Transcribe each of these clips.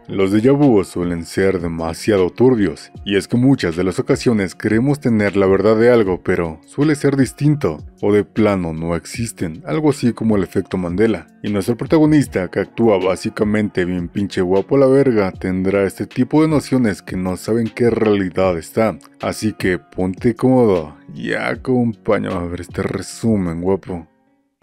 Los déjà vu suelen ser demasiado turbios, y es que muchas de las ocasiones creemos tener la verdad de algo, pero suele ser distinto, o de plano no existen, algo así como el efecto Mandela. Y nuestro protagonista, que actúa básicamente bien pinche guapo a la verga, tendrá este tipo de nociones que no saben qué realidad está. Así que ponte cómodo y acompáñame a ver este resumen, guapo.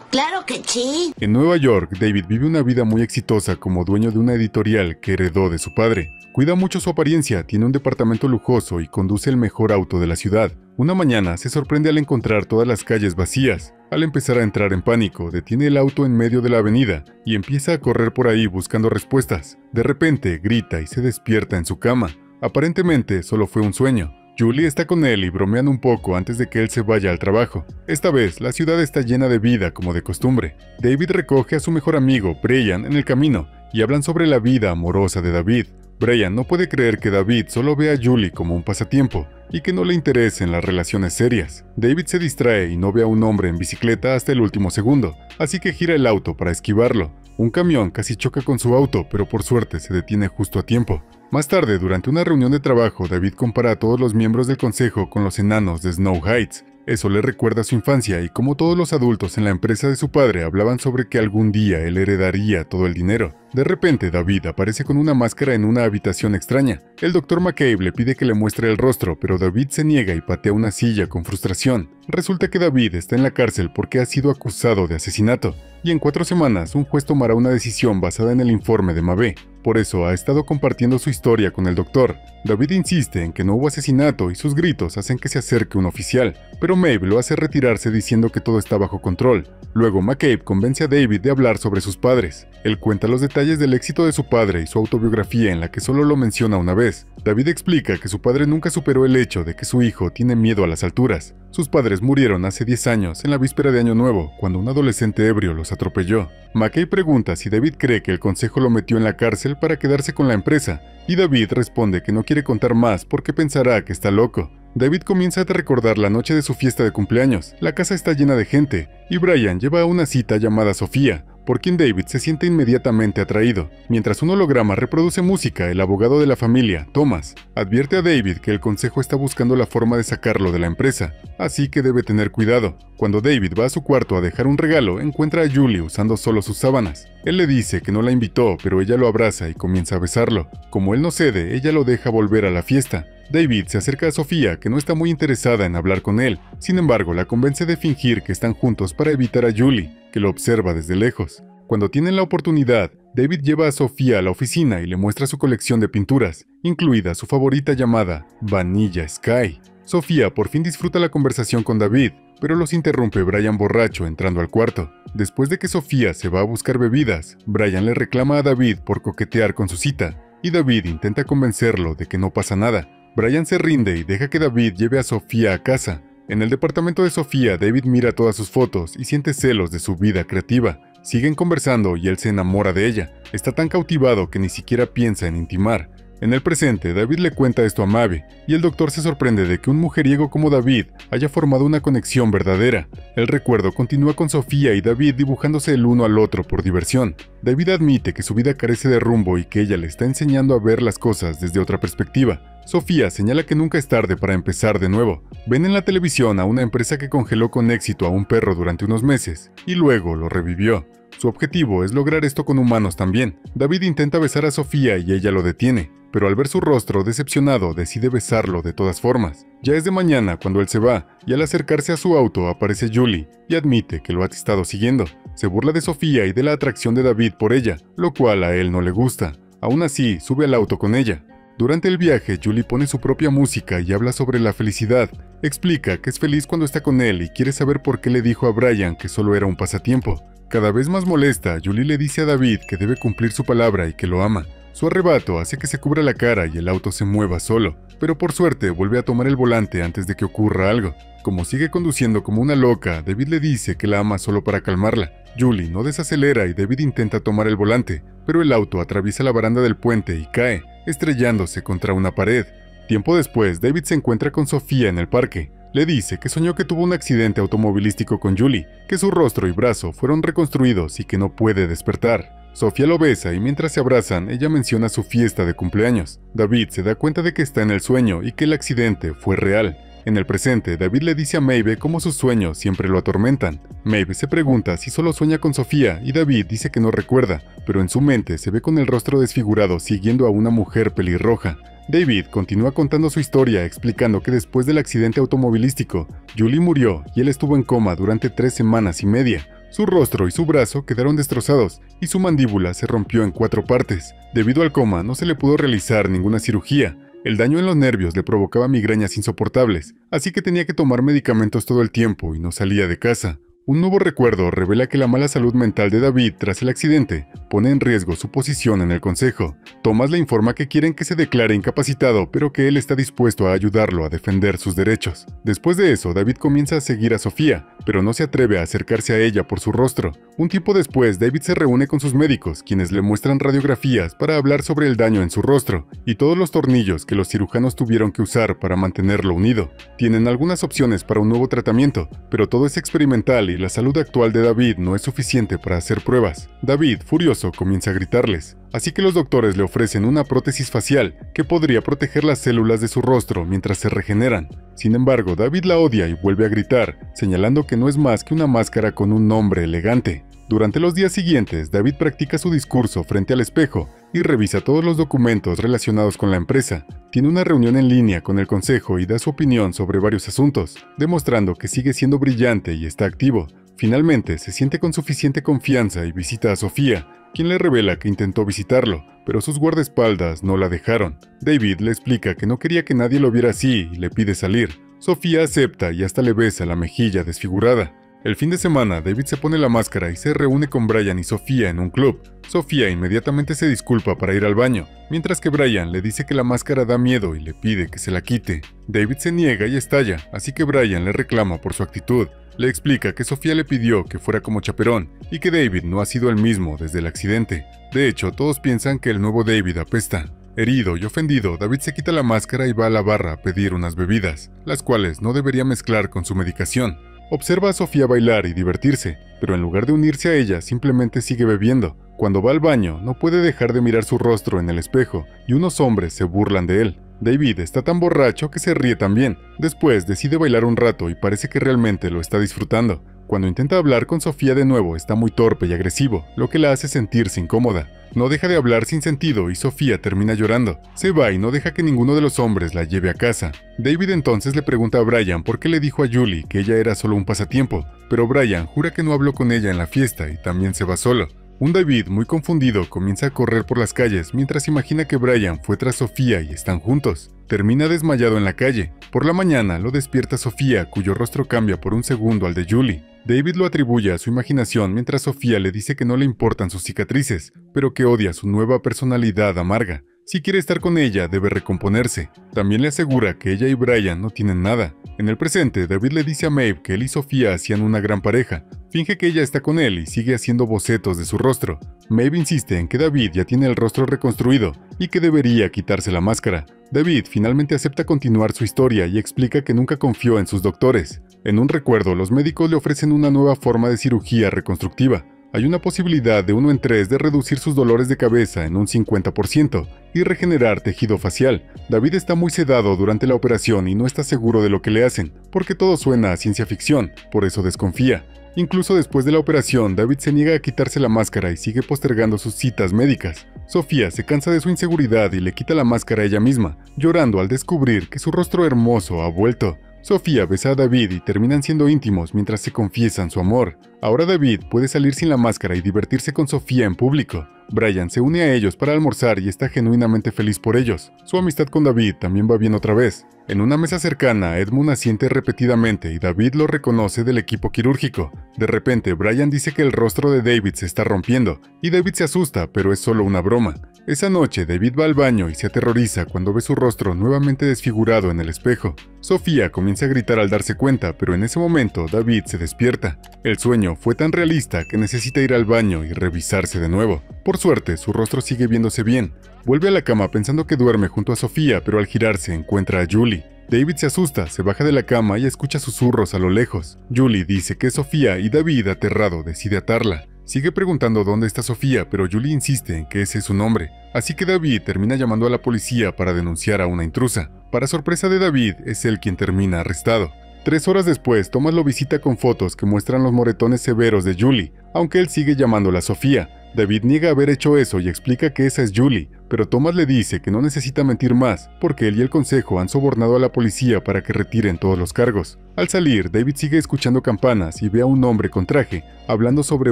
¡Claro que sí! En Nueva York, David vive una vida muy exitosa como dueño de una editorial que heredó de su padre. Cuida mucho su apariencia, tiene un departamento lujoso y conduce el mejor auto de la ciudad. Una mañana se sorprende al encontrar todas las calles vacías. Al empezar a entrar en pánico, detiene el auto en medio de la avenida y empieza a correr por ahí buscando respuestas. De repente, grita y se despierta en su cama. Aparentemente, solo fue un sueño. Julie está con él y bromean un poco antes de que él se vaya al trabajo. Esta vez, la ciudad está llena de vida como de costumbre. David recoge a su mejor amigo, Brian, en el camino, y hablan sobre la vida amorosa de David. Brian no puede creer que David solo ve a Julie como un pasatiempo, y que no le interesen las relaciones serias. David se distrae y no ve a un hombre en bicicleta hasta el último segundo, así que gira el auto para esquivarlo. Un camión casi choca con su auto, pero por suerte se detiene justo a tiempo. Más tarde, durante una reunión de trabajo, David compara a todos los miembros del consejo con los enanos de Snow Heights. Eso le recuerda a su infancia y cómo todos los adultos en la empresa de su padre hablaban sobre que algún día él heredaría todo el dinero. De repente, David aparece con una máscara en una habitación extraña. El Dr. McCabe le pide que le muestre el rostro, pero David se niega y patea una silla con frustración. Resulta que David está en la cárcel porque ha sido acusado de asesinato, y en 4 semanas un juez tomará una decisión basada en el informe de Mabe. Por eso ha estado compartiendo su historia con el doctor. David insiste en que no hubo asesinato y sus gritos hacen que se acerque un oficial, pero Mabe lo hace retirarse diciendo que todo está bajo control. Luego McCabe convence a David de hablar sobre sus padres. Él cuenta los detalles del éxito de su padre y su autobiografía en la que solo lo menciona una vez. David explica que su padre nunca superó el hecho de que su hijo tiene miedo a las alturas. Sus padres murieron hace 10 años, en la víspera de Año Nuevo, cuando un adolescente ebrio los atropelló. McCabe pregunta si David cree que el consejo lo metió en la cárcel para quedarse con la empresa, y David responde que no quiere contar más porque pensará que está loco. David comienza a recordar la noche de su fiesta de cumpleaños. La casa está llena de gente, y Brian lleva a una cita llamada Sofía, por quien David se siente inmediatamente atraído. Mientras un holograma reproduce música, el abogado de la familia, Thomas, advierte a David que el consejo está buscando la forma de sacarlo de la empresa, así que debe tener cuidado. Cuando David va a su cuarto a dejar un regalo, encuentra a Julie usando solo sus sábanas. Él le dice que no la invitó, pero ella lo abraza y comienza a besarlo. Como él no cede, ella lo deja volver a la fiesta. David se acerca a Sofía, que no está muy interesada en hablar con él. Sin embargo, la convence de fingir que están juntos para evitar a Julie, que lo observa desde lejos. Cuando tienen la oportunidad, David lleva a Sofía a la oficina y le muestra su colección de pinturas, incluida su favorita llamada Vanilla Sky. Sofía por fin disfruta la conversación con David, pero los interrumpe Brian borracho entrando al cuarto. Después de que Sofía se va a buscar bebidas, Brian le reclama a David por coquetear con su cita, y David intenta convencerlo de que no pasa nada. Brian se rinde y deja que David lleve a Sofía a casa. En el departamento de Sofía, David mira todas sus fotos y siente celos de su vida creativa. Siguen conversando y él se enamora de ella. Está tan cautivado que ni siquiera piensa en intimar. En el presente, David le cuenta esto a Mabe, y el doctor se sorprende de que un mujeriego como David haya formado una conexión verdadera. El recuerdo continúa con Sofía y David dibujándose el uno al otro por diversión. David admite que su vida carece de rumbo y que ella le está enseñando a ver las cosas desde otra perspectiva. Sofía señala que nunca es tarde para empezar de nuevo. Ven en la televisión a una empresa que congeló con éxito a un perro durante unos meses, y luego lo revivió. Su objetivo es lograr esto con humanos también. David intenta besar a Sofía y ella lo detiene, pero al ver su rostro decepcionado decide besarlo de todas formas. Ya es de mañana cuando él se va, y al acercarse a su auto aparece Julie, y admite que lo ha estado siguiendo. Se burla de Sofía y de la atracción de David por ella, lo cual a él no le gusta. Aún así, sube al auto con ella. Durante el viaje, Julie pone su propia música y habla sobre la felicidad. Explica que es feliz cuando está con él y quiere saber por qué le dijo a Brian que solo era un pasatiempo. Cada vez más molesta, Julie le dice a David que debe cumplir su palabra y que lo ama. Su arrebato hace que se cubra la cara y el auto se mueva solo, pero por suerte vuelve a tomar el volante antes de que ocurra algo. Como sigue conduciendo como una loca, David le dice que la ama solo para calmarla. Julie no desacelera y David intenta tomar el volante, pero el auto atraviesa la baranda del puente y cae, estrellándose contra una pared. Tiempo después, David se encuentra con Sofía en el parque. Le dice que soñó que tuvo un accidente automovilístico con Julie, que su rostro y brazo fueron reconstruidos y que no puede despertar. Sofía lo besa y mientras se abrazan, ella menciona su fiesta de cumpleaños. David se da cuenta de que está en el sueño y que el accidente fue real. En el presente, David le dice a Maeve cómo sus sueños siempre lo atormentan. Maeve se pregunta si solo sueña con Sofía y David dice que no recuerda, pero en su mente se ve con el rostro desfigurado siguiendo a una mujer pelirroja. David continúa contando su historia explicando que después del accidente automovilístico, Julie murió y él estuvo en coma durante 3 semanas y media. Su rostro y su brazo quedaron destrozados y su mandíbula se rompió en 4 partes. Debido al coma no se le pudo realizar ninguna cirugía. El daño en los nervios le provocaba migrañas insoportables, así que tenía que tomar medicamentos todo el tiempo y no salía de casa. Un nuevo recuerdo revela que la mala salud mental de David tras el accidente pone en riesgo su posición en el consejo. Thomas le informa que quieren que se declare incapacitado, pero que él está dispuesto a ayudarlo a defender sus derechos. Después de eso, David comienza a seguir a Sofía, pero no se atreve a acercarse a ella por su rostro. Un tiempo después, David se reúne con sus médicos, quienes le muestran radiografías para hablar sobre el daño en su rostro y todos los tornillos que los cirujanos tuvieron que usar para mantenerlo unido. Tienen algunas opciones para un nuevo tratamiento, pero todo es experimental y la salud actual de David no es suficiente para hacer pruebas. David, furioso, comienza a gritarles, así que los doctores le ofrecen una prótesis facial que podría proteger las células de su rostro mientras se regeneran. Sin embargo, David la odia y vuelve a gritar, señalando que no es más que una máscara con un nombre elegante. Durante los días siguientes, David practica su discurso frente al espejo y revisa todos los documentos relacionados con la empresa. Tiene una reunión en línea con el consejo y da su opinión sobre varios asuntos, demostrando que sigue siendo brillante y está activo. Finalmente, se siente con suficiente confianza y visita a Sofía, quien le revela que intentó visitarlo, pero sus guardaespaldas no la dejaron. David le explica que no quería que nadie lo viera así y le pide salir. Sofía acepta y hasta le besa la mejilla desfigurada. El fin de semana, David se pone la máscara y se reúne con Brian y Sofía en un club. Sofía inmediatamente se disculpa para ir al baño, mientras que Brian le dice que la máscara da miedo y le pide que se la quite. David se niega y estalla, así que Brian le reclama por su actitud. Le explica que Sofía le pidió que fuera como chaperón y que David no ha sido el mismo desde el accidente. De hecho, todos piensan que el nuevo David apesta. Herido y ofendido, David se quita la máscara y va a la barra a pedir unas bebidas, las cuales no debería mezclar con su medicación. Observa a Sofía bailar y divertirse, pero en lugar de unirse a ella, simplemente sigue bebiendo. Cuando va al baño, no puede dejar de mirar su rostro en el espejo, y unos hombres se burlan de él. David está tan borracho que se ríe también. Después decide bailar un rato y parece que realmente lo está disfrutando. Cuando intenta hablar con Sofía de nuevo, está muy torpe y agresivo, lo que la hace sentirse incómoda. No deja de hablar sin sentido y Sofía termina llorando. Se va y no deja que ninguno de los hombres la lleve a casa. David entonces le pregunta a Brian por qué le dijo a Julie que ella era solo un pasatiempo, pero Brian jura que no habló con ella en la fiesta y también se va solo. Un David muy confundido comienza a correr por las calles mientras imagina que Brian fue tras Sofía y están juntos. Termina desmayado en la calle. Por la mañana lo despierta Sofía, cuyo rostro cambia por un segundo al de Julie. David lo atribuye a su imaginación mientras Sofía le dice que no le importan sus cicatrices, pero que odia su nueva personalidad amarga. Si quiere estar con ella, debe recomponerse. También le asegura que ella y Brian no tienen nada. En el presente, David le dice a Maeve que él y Sofía hacían una gran pareja. Finge que ella está con él y sigue haciendo bocetos de su rostro. Maeve insiste en que David ya tiene el rostro reconstruido y que debería quitarse la máscara. David finalmente acepta continuar su historia y explica que nunca confió en sus doctores. En un recuerdo, los médicos le ofrecen una nueva forma de cirugía reconstructiva. Hay una posibilidad de 1 en 3 de reducir sus dolores de cabeza en un 50% y regenerar tejido facial. David está muy sedado durante la operación y no está seguro de lo que le hacen, porque todo suena a ciencia ficción, por eso desconfía. Incluso después de la operación, David se niega a quitarse la máscara y sigue postergando sus citas médicas. Sofía se cansa de su inseguridad y le quita la máscara a ella misma, llorando al descubrir que su rostro hermoso ha vuelto. Sofía besa a David y terminan siendo íntimos mientras se confiesan su amor. Ahora David puede salir sin la máscara y divertirse con Sofía en público. Brian se une a ellos para almorzar y está genuinamente feliz por ellos. Su amistad con David también va bien otra vez. En una mesa cercana, Edmund asiente repetidamente y David lo reconoce del equipo quirúrgico. De repente, Brian dice que el rostro de David se está rompiendo, y David se asusta, pero es solo una broma. Esa noche, David va al baño y se aterroriza cuando ve su rostro nuevamente desfigurado en el espejo. Sofía comienza a gritar al darse cuenta, pero en ese momento David se despierta. El sueño fue tan realista que necesita ir al baño y revisarse de nuevo. Por suerte, su rostro sigue viéndose bien. Vuelve a la cama pensando que duerme junto a Sofía, pero al girarse encuentra a Julie. David se asusta, se baja de la cama y escucha susurros a lo lejos. Julie dice que es Sofía y David, aterrado, decide atarla. Sigue preguntando dónde está Sofía, pero Julie insiste en que ese es su nombre, así que David termina llamando a la policía para denunciar a una intrusa. Para sorpresa de David, es él quien termina arrestado. 3 horas después, Thomas lo visita con fotos que muestran los moretones severos de Julie, aunque él sigue llamándola Sofía. David niega haber hecho eso y explica que esa es Julie, pero Thomas le dice que no necesita mentir más, porque él y el consejo han sobornado a la policía para que retiren todos los cargos. Al salir, David sigue escuchando campanas y ve a un hombre con traje, hablando sobre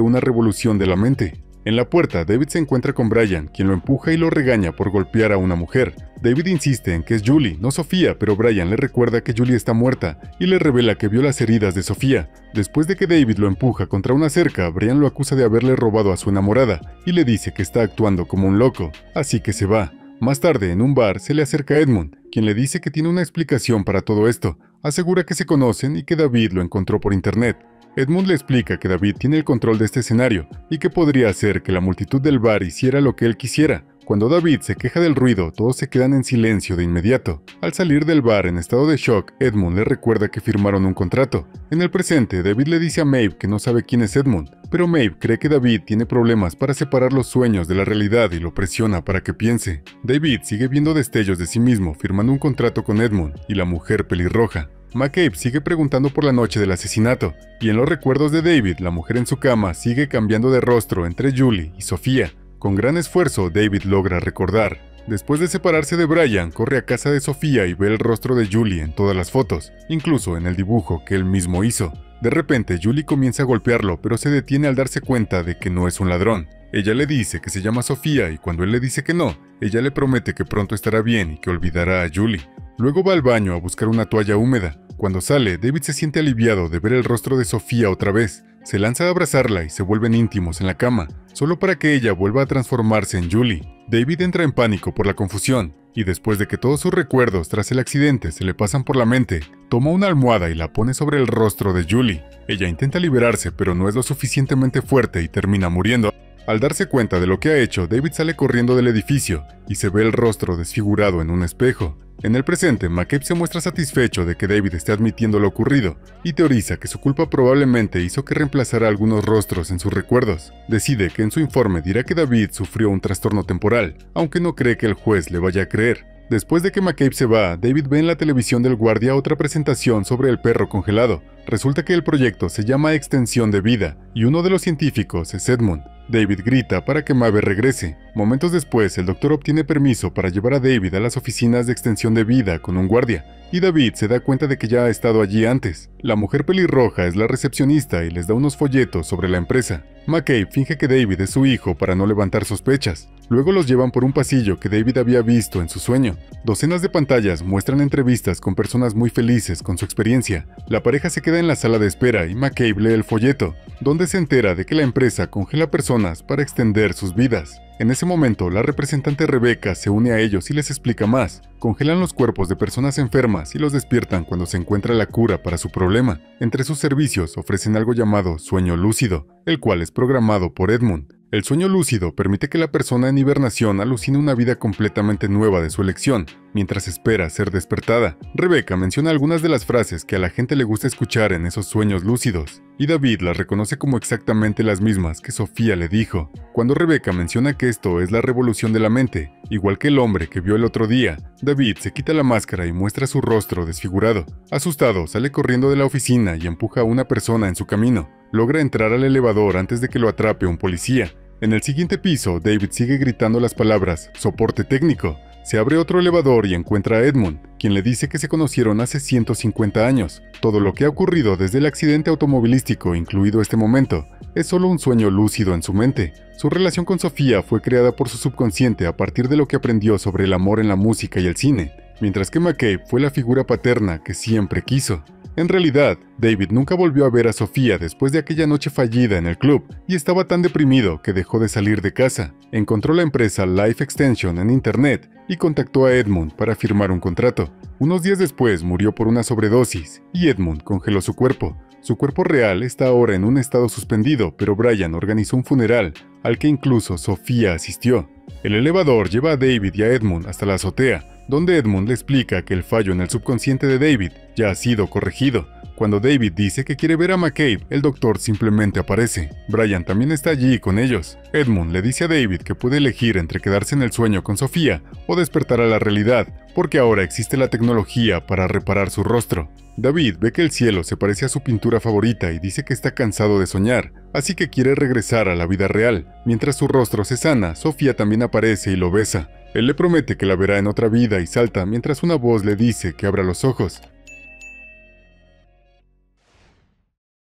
una revolución de la mente. En la puerta, David se encuentra con Brian, quien lo empuja y lo regaña por golpear a una mujer. David insiste en que es Julie, no Sofía, pero Brian le recuerda que Julie está muerta y le revela que vio las heridas de Sofía. Después de que David lo empuja contra una cerca, Brian lo acusa de haberle robado a su enamorada y le dice que está actuando como un loco, así que se va. Más tarde, en un bar, se le acerca Edmund, quien le dice que tiene una explicación para todo esto. Asegura que se conocen y que David lo encontró por internet. Edmund le explica que David tiene el control de este escenario y que podría hacer que la multitud del bar hiciera lo que él quisiera. Cuando David se queja del ruido, todos se quedan en silencio de inmediato. Al salir del bar en estado de shock, Edmund le recuerda que firmaron un contrato. En el presente, David le dice a Maeve que no sabe quién es Edmund, pero Maeve cree que David tiene problemas para separar los sueños de la realidad y lo presiona para que piense. David sigue viendo destellos de sí mismo firmando un contrato con Edmund y la mujer pelirroja. McCabe sigue preguntando por la noche del asesinato, y en los recuerdos de David, la mujer en su cama sigue cambiando de rostro entre Julie y Sofía. Con gran esfuerzo, David logra recordar. Después de separarse de Brian, corre a casa de Sofía y ve el rostro de Julie en todas las fotos, incluso en el dibujo que él mismo hizo. De repente, Julie comienza a golpearlo, pero se detiene al darse cuenta de que no es un ladrón. Ella le dice que se llama Sofía y cuando él le dice que no, ella le promete que pronto estará bien y que olvidará a Julie. Luego va al baño a buscar una toalla húmeda. Cuando sale, David se siente aliviado de ver el rostro de Sofía otra vez. Se lanza a abrazarla y se vuelven íntimos en la cama, solo para que ella vuelva a transformarse en Julie. David entra en pánico por la confusión, y después de que todos sus recuerdos tras el accidente se le pasan por la mente, toma una almohada y la pone sobre el rostro de Julie. Ella intenta liberarse, pero no es lo suficientemente fuerte y termina muriendo. Al darse cuenta de lo que ha hecho, David sale corriendo del edificio y se ve el rostro desfigurado en un espejo. En el presente, McCabe se muestra satisfecho de que David esté admitiendo lo ocurrido y teoriza que su culpa probablemente hizo que reemplazara algunos rostros en sus recuerdos. Decide que en su informe dirá que David sufrió un trastorno temporal, aunque no cree que el juez le vaya a creer. Después de que McCabe se va, David ve en la televisión del guardia otra presentación sobre el perro congelado. Resulta que el proyecto se llama Extensión de Vida y uno de los científicos es Edmund. David grita para que Maeve regrese. Momentos después, el doctor obtiene permiso para llevar a David a las oficinas de extensión de vida con un guardia, y David se da cuenta de que ya ha estado allí antes. La mujer pelirroja es la recepcionista y les da unos folletos sobre la empresa. McCabe finge que David es su hijo para no levantar sospechas. Luego los llevan por un pasillo que David había visto en su sueño. Docenas de pantallas muestran entrevistas con personas muy felices con su experiencia. La pareja se queda en la sala de espera y McCabe lee el folleto, donde se entera de que la empresa congela personas para extender sus vidas. En ese momento, la representante Rebecca se une a ellos y les explica más. Congelan los cuerpos de personas enfermas y los despiertan cuando se encuentra la cura para su problema. Entre sus servicios ofrecen algo llamado sueño lúcido, el cual es programado por Edmund. El sueño lúcido permite que la persona en hibernación alucine una vida completamente nueva de su elección, mientras espera ser despertada. Rebecca menciona algunas de las frases que a la gente le gusta escuchar en esos sueños lúcidos, y David las reconoce como exactamente las mismas que Sofía le dijo. Cuando Rebecca menciona que esto es la revolución de la mente, igual que el hombre que vio el otro día, David se quita la máscara y muestra su rostro desfigurado. Asustado, sale corriendo de la oficina y empuja a una persona en su camino. Logra entrar al elevador antes de que lo atrape un policía. En el siguiente piso, David sigue gritando las palabras «soporte técnico». Se abre otro elevador y encuentra a Edmund, quien le dice que se conocieron hace 150 años. Todo lo que ha ocurrido desde el accidente automovilístico, incluido este momento, es solo un sueño lúcido en su mente. Su relación con Sofía fue creada por su subconsciente a partir de lo que aprendió sobre el amor en la música y el cine, mientras que McCabe fue la figura paterna que siempre quiso. En realidad, David nunca volvió a ver a Sofía después de aquella noche fallida en el club y estaba tan deprimido que dejó de salir de casa. Encontró la empresa Life Extension en internet y contactó a Edmund para firmar un contrato. Unos días después murió por una sobredosis y Edmund congeló su cuerpo. Su cuerpo real está ahora en un estado suspendido, pero Brian organizó un funeral al que incluso Sofía asistió. El elevador lleva a David y a Edmund hasta la azotea, donde Edmund le explica que el fallo en el subconsciente de David ya ha sido corregido. Cuando David dice que quiere ver a McCabe, el doctor simplemente aparece. Brian también está allí con ellos. Edmund le dice a David que puede elegir entre quedarse en el sueño con Sofía o despertar a la realidad, porque ahora existe la tecnología para reparar su rostro. David ve que el cielo se parece a su pintura favorita y dice que está cansado de soñar, así que quiere regresar a la vida real. Mientras su rostro se sana, Sofía también aparece y lo besa. Él le promete que la verá en otra vida y salta mientras una voz le dice que abra los ojos.